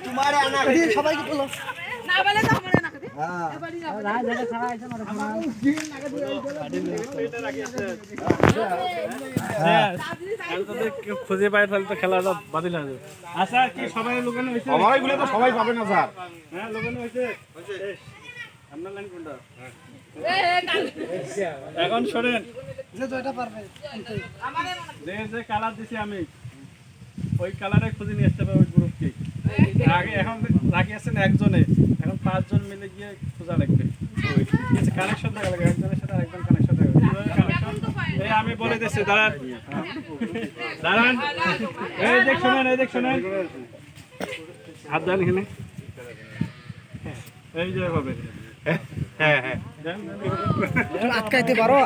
तुम्हारे आना सबाई के बोलो ना बोले तो हमारे ना दे हां राज जगह खड़ा है हमारे খুঁজে পায় তাহলে তো খেলাটা বাতিল হয়ে যাবে। আচ্ছা কি সবাই লোকানো হয়েছে? সবাই বলে তো সবাই পাবে না স্যার। হ্যাঁ লোকানো হয়েছে। আপনার লাইন কোনটা? এখন শোনেন যে কালার দিছি আমি ওই কালারে খুঁজে নিয়ে আসতে হবে ওই গ্রুপকে। আগে এখন লাগিয়েছেন একজনে, এখন 5 জন মিলে গিয়ে খোঁজা লাগবে। কানেকশন থাকা লাগে, একজনের সাথে আরেকজন কানেকশন থাকা লাগে। এই আমি বলে দিচ্ছি দাঁড়ান দাঁড়ান, এই দেখ শোনেন, এই দেখ শোনেন, হাত দেন এখানে, এই যে হবে। হ্যাঁ হ্যাঁ আটকাইতে পারো